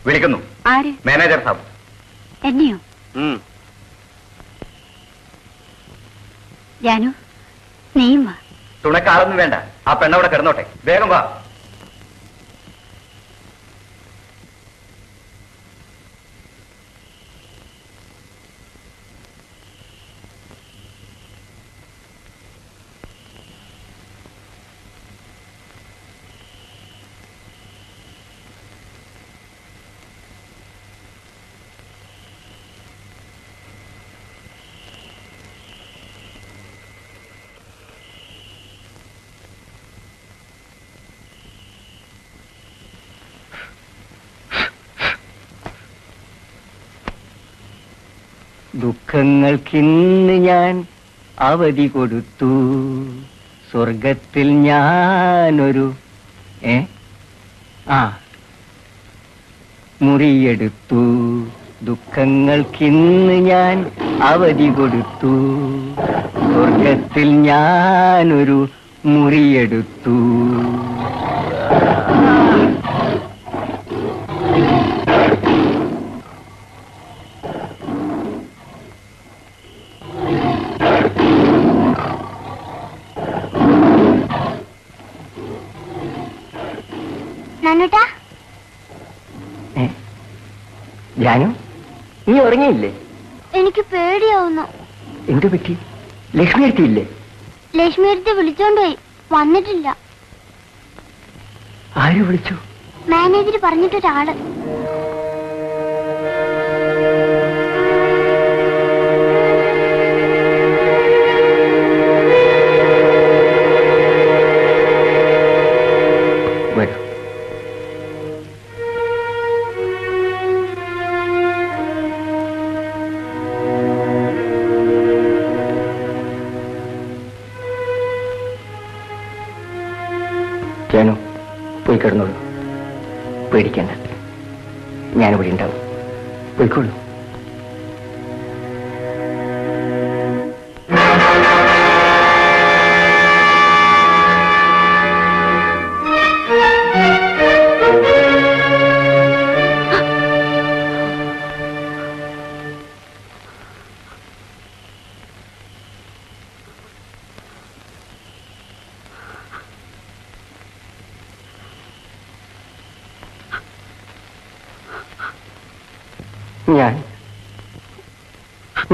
വിളിക്കുന്നു. ആര്? മാനേജർ സാബ്. എന്നെയോ? ജാനു, നീയും വാ. തുണക്കാളൊന്നും വേണ്ട, ആ പെണ്ണവിടെ കിടന്നോട്ടെ. വേഗം വാ. ദുഃഖങ്ങൾക്കിന്ന് ഞാൻ അവധി കൊടുത്തു, സ്വർഗത്തിൽ ഞാനൊരു മുറിയെടുത്തു. ദുഃഖങ്ങൾക്കിന്ന് ഞാൻ അവധി കൊടുത്തു, സ്വർഗത്തിൽ ഞാനൊരു മുറിയെടുത്തു. ജാനു, നീ ഉറങ്ങിയില്ലേ? എനിക്ക് പേടിയാവുന്നു. എന്തു പറ്റി? ലക്ഷ്മി എടുത്തില്ലേ? ലക്ഷ്മി എടുത്ത് വിളിച്ചോണ്ടുപോയി, വന്നിട്ടില്ല. ആര് വിളിച്ചു? മാനേജർ പറഞ്ഞിട്ടൊരാള്. ജാനു, പോയി കിടന്നോളൂ, പേടിക്കണ്ട, ഞാനിവിടെ ഉണ്ടാവും. പോയിക്കോളൂ.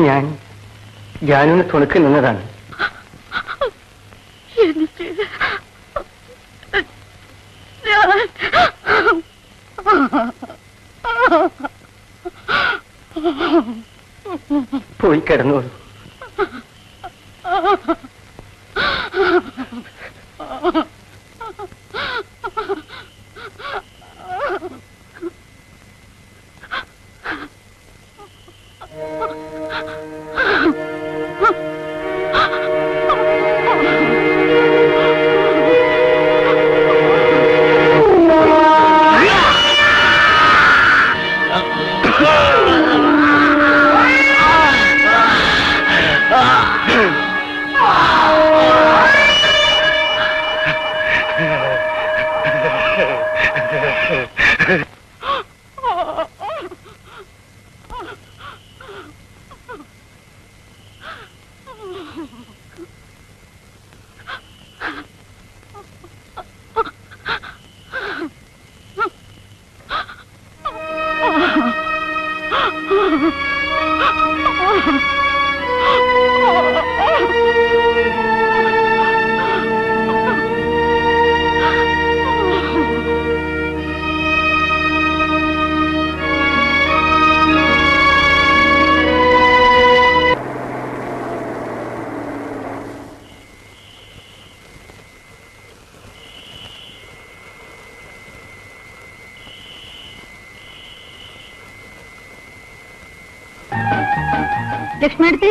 ഞാൻ ജാനുവിനെ തുണക്ക് നിന്നതാണ്. പോയി കിടന്നോളൂ. ലക്ഷ്മിയെടുത്തി,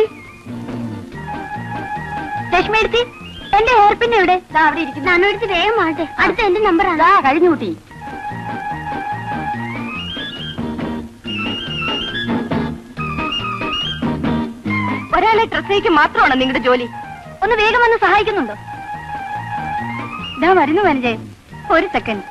ലക്ഷ്മിയെടുത്തി, എന്റെ ഹെയർപിൻ എവിടെ? അവിടെ ഇരിക്കുന്നു. നാനോടുത്ത് വേഗം മാട്ടെ, അടുത്ത എന്റെ നമ്പറാണ്. കഴിഞ്ഞു കൂട്ടി. ഒരാളെ ഡ്രസ്സേക്ക് മാത്രമാണോ നിങ്ങളുടെ ജോലി? ഒന്ന് വേഗം വന്ന് സഹായിക്കുന്നുണ്ടോ? ഇതാ വരുന്നു മാനേജർ, ഒരു സെക്കൻഡ്.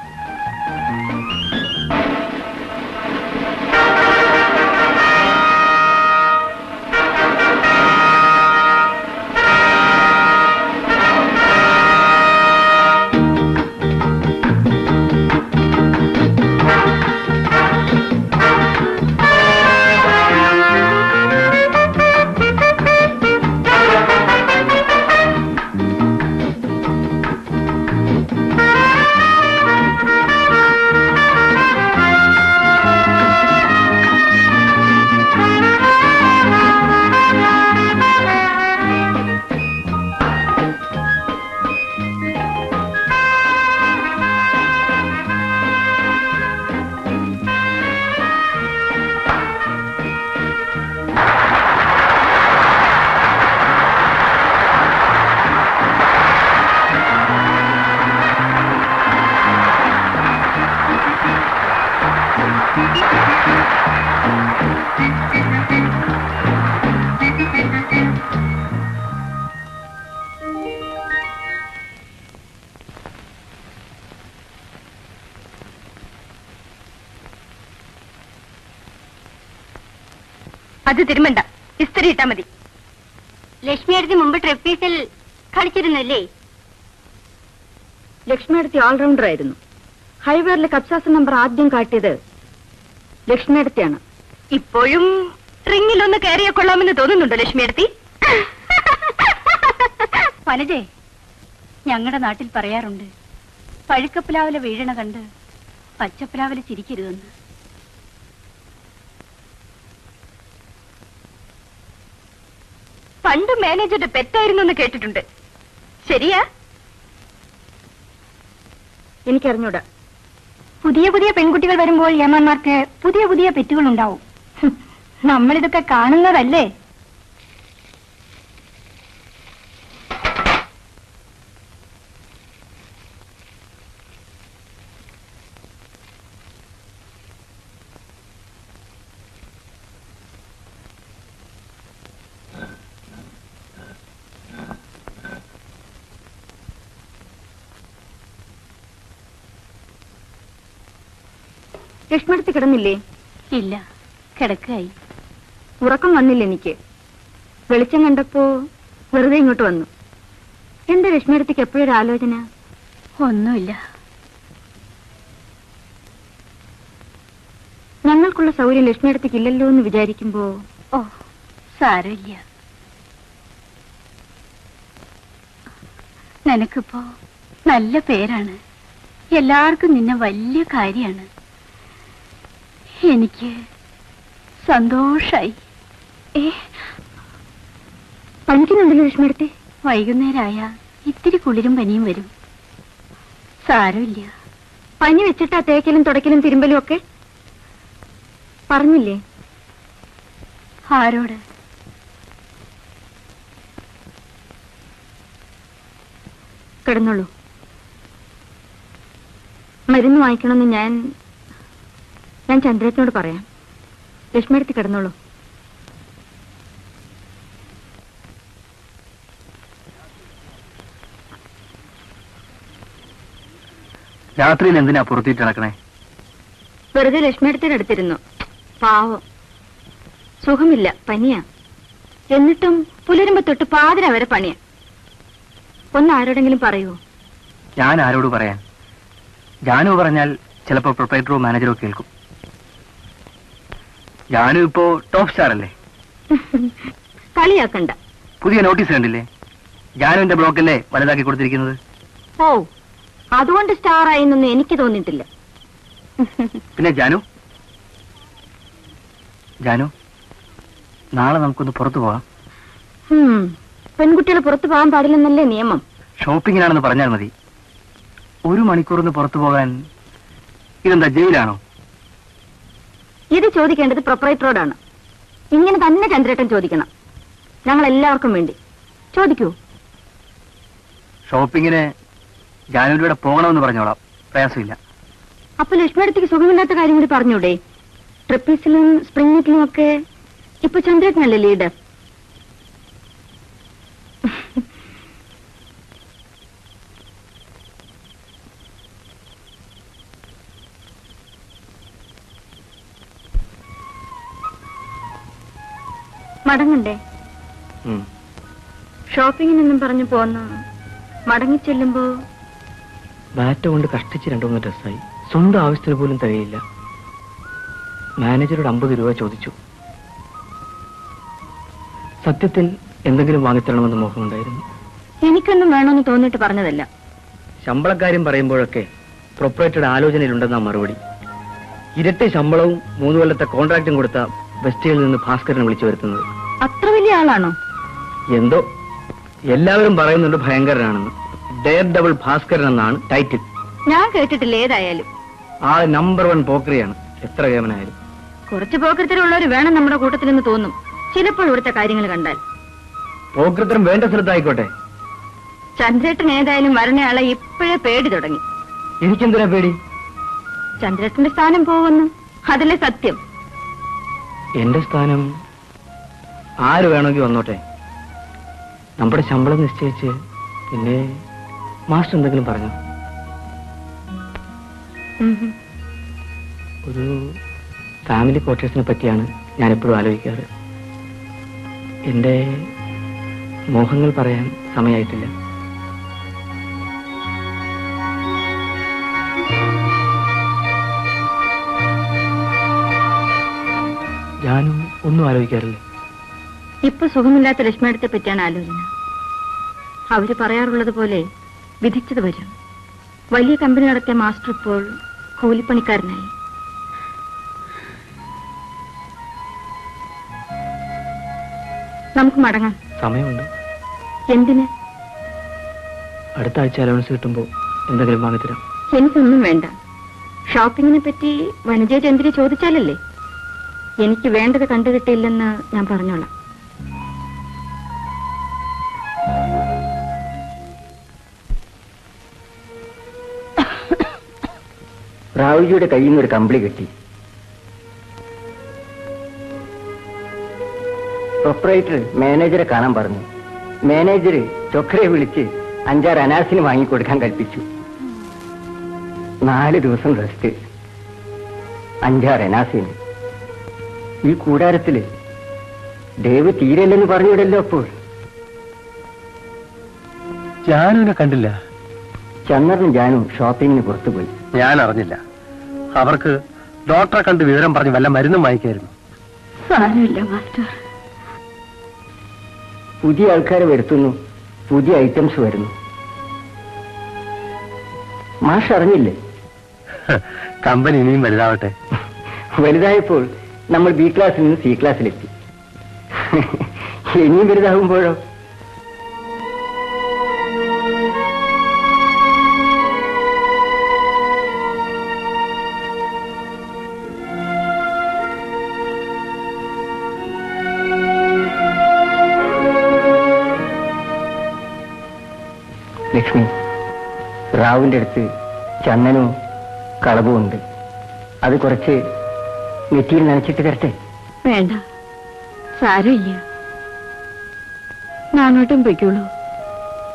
അത് തിരുമണ്ട, ഇസ്തിരി ഇട്ടാ മതി. ലക്ഷ്മി അടുത്ത് മുമ്പ് ട്രിപ്പീസിൽ കളിച്ചിരുന്നല്ലേ? ലക്ഷ്മി അടുത്ത് ഓൾറൗണ്ടർ ആയിരുന്നു. ഹൈവേറിലെ കപ്സാസ് നമ്പർ ആദ്യം കാട്ടിയത് ലക്ഷ്മി അടുത്താണ്. ഇപ്പോഴും റിങ്ങിലൊന്ന് കയറിയ കൊള്ളാമെന്ന് തോന്നുന്നുണ്ടോ ലക്ഷ്മി അടുത്തി? വനജേ, ഞങ്ങളുടെ നാട്ടിൽ പറയാറുണ്ട്, പഴുക്കപ്പിലാവിലെ വീഴണ കണ്ട് പച്ചപ്പിലാവിലെ ചിരിക്കരുതെന്ന്. പണ്ട് മാനേജറുടെ പെറ്റായിരുന്നു എന്ന് കേട്ടിട്ടുണ്ട്. ശരിയാ? എനിക്കറിഞ്ഞൂടാ. പുതിയ പുതിയ പെൺകുട്ടികൾ വരുമ്പോൾ യമാന്മാർക്ക് പുതിയ പുതിയ പെറ്റുകൾ ഉണ്ടാവും. നമ്മളിതൊക്കെ കാണുന്നതല്ലേ? ലക്ഷ്മിയടുത്ത് കിടന്നില്ലേ? ഇല്ല, കിടക്കായി. ഉറക്കം വന്നില്ല എനിക്ക്. വെളിച്ചം കണ്ടപ്പോ വെറുതെ ഇങ്ങോട്ട് വന്നു. എന്താ ലക്ഷ്മിയടുത്തേക്ക് എപ്പോഴൊരു ആലോചന? ഒന്നുമില്ല. ഞങ്ങൾക്കുള്ള സൗകര്യം ലക്ഷ്മിയടുത്തേക്ക് ഇല്ലല്ലോ എന്ന് വിചാരിക്കുമ്പോ ഓ, സാരമില്ല. നിനക്കിപ്പോ നല്ല പേരാണ്. എല്ലാവർക്കും നിന്നെ വലിയ കാര്യമാണ്. എനിക്ക് സന്തോഷായി. പനിക്കുന്നുണ്ടല്ലോ ലക്ഷ്മിയടുത്തെ? വൈകുന്നേരമായ ഇത്തിരി കുളിരും പനിയും വരും. സാരമില്ല. പനി വെച്ചിട്ടാ തേക്കലും തുടക്കലും തിരുമ്പലും ഒക്കെ? പറഞ്ഞില്ലേ? ആരോട്? കിടന്നോളൂ. മരുന്ന് വാങ്ങിക്കണമെന്ന് ഞാൻ ചന്ദ്രേട്ടനോട് പറയാം. ലക്ഷ്മിയടുത്ത് കിടന്നോളൂ. രാത്രിയിൽ എന്തിനാ പുറത്തിട്ട് നടക്കണേ? വെറുതെ ലക്ഷ്മിയടുത്തിന് അടുത്തിരുന്നു. പാവം, സുഖമില്ല, പനിയാ. എന്നിട്ടും പുലരുമ്പോ തൊട്ട് പാതിര വരെ പണിയാ. ഒന്ന് ആരോടെങ്കിലും പറയൂ? ഞാൻ ആരോട് പറയാൻ? ജാനു പറഞ്ഞാൽ ചിലപ്പോ പ്രൊപ്പറേറ്ററോ മാനേജറോ കേൾക്കും. ജാനു ഇപ്പോ ടോപ്പ് സ്റ്റാർ അല്ലേ? കളിയാക്കണ്ട. പുതിയ നോട്ടീസ് കണ്ടില്ലേ? ജാനുവിന്റെ ബ്ലോക്കല്ലേ വലുതാക്കി കൊടുത്തിരിക്കുന്നത്. ഓ, അതുകൊണ്ട് സ്റ്റാർ ആയെന്നൊന്നും എനിക്ക് തോന്നിയിട്ടില്ല. പിന്നെ ജാനു നാളെ നമുക്കൊന്ന് പുറത്തു പോവാം. പെൺകുട്ടികൾ പുറത്തു പോകാൻ പാടില്ലെന്നല്ലേ നിയമം? ഷോപ്പിങ്ങിനാണെന്ന് പറഞ്ഞാൽ മതി. 1 മണിക്കൂറിന് പുറത്തു പോകാൻ ഇതെന്താ, ജയിലാണോ? ഇത് ചോദിക്കേണ്ടത് പ്രൊപ്പറേറ്ററോടാണ്. ഇങ്ങനെ തന്നെ ചന്ദ്രേട്ടൻ ചോദിക്കണം. ഞങ്ങൾ എല്ലാവർക്കും വേണ്ടി ചോദിക്കൂ. ഷോപ്പിങ്ങിന് ജാനുവിന്റെ കൂടെ പോകണമെന്ന് പറഞ്ഞോളാം, പ്രയാസമില്ല. അപ്പൊ ലക്ഷ്മിയടുത്തേക്ക് സുഖമില്ലാത്ത കാര്യം കൂടി പറഞ്ഞൂടെ? ട്രിപ്പീസിലും സ്പ്രിംഗ് മീറ്റിലും ഒക്കെ ഇപ്പൊ ചന്ദ്രേട്ടനല്ലേ ലീഡർ? മടങ്ങണ്ടേ? ഷോപ്പിങ്ങിനെന്നും പറഞ്ഞു പോന്ന മടങ്ങി ചെല്ലുമ്പോ ബാറ്റ കൊണ്ട് കഷ്ടിച്ച് 2-3 ഡ്രസ്സായി. സ്വന്തം ആവശ്യത്തിന് പോലും തികയില്ല. മാനേജരോട് 50 രൂപ ചോദിച്ചു. സത്യത്തിൽ എന്തെങ്കിലും വാങ്ങിത്തരണമെന്ന് മോഹമുണ്ടായിരുന്നു. എനിക്കൊന്നും വേണമെന്ന് തോന്നിയിട്ട് പറഞ്ഞതല്ല. ശമ്പളക്കാര്യം പറയുമ്പോഴൊക്കെ പ്രൊപ്പറേറ്ററുടെ ആലോചനയിലുണ്ടെന്നാ മറുപടി. ഇരട്ടി ശമ്പളവും 3 കൊല്ലത്തെ കോൺട്രാക്റ്റും കൊടുത്ത വെസ്റ്റിയിൽ നിന്ന് ഭാസ്കരനെ വിളിച്ചു വരുത്തുന്നത്. അത്ര വലിയ ആളാണോ? എന്തോ എല്ലാവരും പറയുന്നുണ്ട് ഭയങ്കരനാണെന്ന്. ഡെയർ ഡബിൾ ഭാസ്കരൻ എന്നാണ് ടൈറ്റിൽ. ഞാൻ കേട്ടിട്ടില്ല. ഏതായാലും ആ നമ്പർ 1 പോക്രിയാണ്, എത്ര കേവനായാലും. കുറച്ച് പോക്കൃത്തരമുള്ളവർ വേണം നമ്മുടെ കൂട്ടത്തിലെന്ന് തോന്നും ചിലപ്പോൾ ഇവിടുത്തെ കാര്യങ്ങൾ കണ്ടാൽ. പോക്രിത്തരം വേണ്ട സ്ഥലത്തായിക്കോട്ടെ. ചന്ദ്രേട്ടൻ ഏതായാലും വരണയാളെ ഇപ്പോഴേ പേടി തുടങ്ങി. എനിക്കെന്തിനാ പേടി? ചന്ദ്രേട്ടന്റെ സ്ഥാനം പോവെന്ന്, അതല്ലേ സത്യം. എന്റെ സ്ഥാനം ആര് വേണമെങ്കിൽ വന്നോട്ടെ. നമ്മുടെ ശമ്പളം നിശ്ചയിച്ച് പിന്നെ മാസ്റ്റർ എന്തെങ്കിലും പറഞ്ഞു. ഒരു ഫാമിലി ക്വാർട്ടേഴ്സിനെ പറ്റിയാണ് ഞാൻ എപ്പോഴും ആലോചിക്കാറ്. എന്റെ മോഹങ്ങൾ പറയാൻ സമയമായിട്ടില്ല. ഞാനും ഒന്നും ആലോചിക്കാറില്ല. ഇപ്പൊ സുഖമില്ലാത്ത ലക്ഷ്മിയടുത്തെ പറ്റിയാണ് ആലോചന. അവര് പറയാറുള്ളത് പോലെ വിധിച്ചത് വരും. വലിയ കമ്പനി നടത്തിയ മാസ്റ്റർ ഇപ്പോൾ കൂലിപ്പണിക്കാരനായി. നമുക്ക് മടങ്ങാം. സമയമുണ്ട്. എന്തിന്? അടുത്ത ആഴ്ച അലവൻസ് കിട്ടുമ്പോൾ എന്തെങ്കിലും വാങ്ങിത്തരാം. എനിക്കൊന്നും വേണ്ട. ഷോപ്പിങ്ങിനെ പറ്റി വനജയ ചന്ദ്രി ചോദിച്ചാലല്ലേ. എനിക്ക് വേണ്ടത് കണ്ടുകിട്ടില്ലെന്ന് ഞാൻ പറഞ്ഞോളാം. റാവുജിയുടെ കയ്യിൽ നിന്ന് ഒരു കമ്പിളി കിട്ടി. പ്രൊപ്പറേറ്റർ മാനേജറെ കാണാൻ പറഞ്ഞു. മാനേജർ ചൊക്കരെ വിളിച്ച് 5-6 അനാസിന് വാങ്ങിക്കൊടുക്കാൻ കൽപ്പിച്ചു. 4 ദിവസം റെസ്റ്റ്, 5-6 അനാസിന്. ഈ കൂടാരത്തില് ദേവ് തീരല്ലെന്ന് പറഞ്ഞിടല്ലോ. അപ്പോൾ ജാനുവിനെ കണ്ടില്ല. ചന്ദ്രനും ജാനും ഷോപ്പിങ്ങിന് പുറത്തുപോയി. ഞാൻ അറിഞ്ഞില്ല. അവർക്ക് ഡോക്ടറെ കണ്ട് വിവരം പറഞ്ഞ് വല്ല മരുന്നും വാങ്ങിക്കായിരുന്നു. സാരമില്ല മാസ്റ്റർ. പുതിയ ആൾക്കാരെ വരുത്തുന്നു, പുതിയ ഐറ്റംസ് വരുന്നു. മാഷ് അറിഞ്ഞില്ലേ? കമ്പനി ഇനിയും വലുതാവട്ടെ. വലുതായപ്പോൾ നമ്മൾ ബി ക്ലാസ്സിൽ നിന്ന് സി ക്ലാസ്സിലെത്തി. ഇനിയും വലുതാകുമ്പോഴോ? ലക്ഷ്മി, റാവുവിന്റെ അടുത്ത് ചന്ദനവും കളവും ഉണ്ട്. അത് കുറച്ച് നെറ്റിയിൽ നനച്ചിട്ട് തരട്ടെ? വേണ്ട, സാരമില്ല. നാനോട്ടും പൊയ്ക്കോളൂ.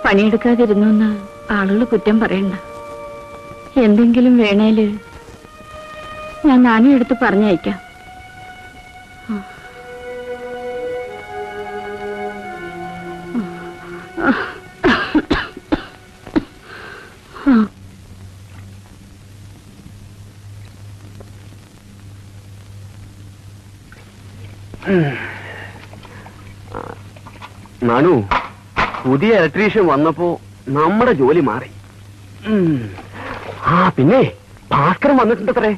പണിയെടുക്കാതിരുന്നു എന്ന് ആളുകൾ കുറ്റം പറയണ്ട. എന്തെങ്കിലും വേണേല് ഞാൻ നാനും എടുത്ത് പറഞ്ഞയക്കാം. നാനു, പുതിയ ഇലക്ട്രീഷ്യൻ വന്നപ്പോ നമ്മുടെ ജോലി മാറി. പിന്നെ ഭാസ്കരൻ വന്നിട്ടുണ്ടത്രേ.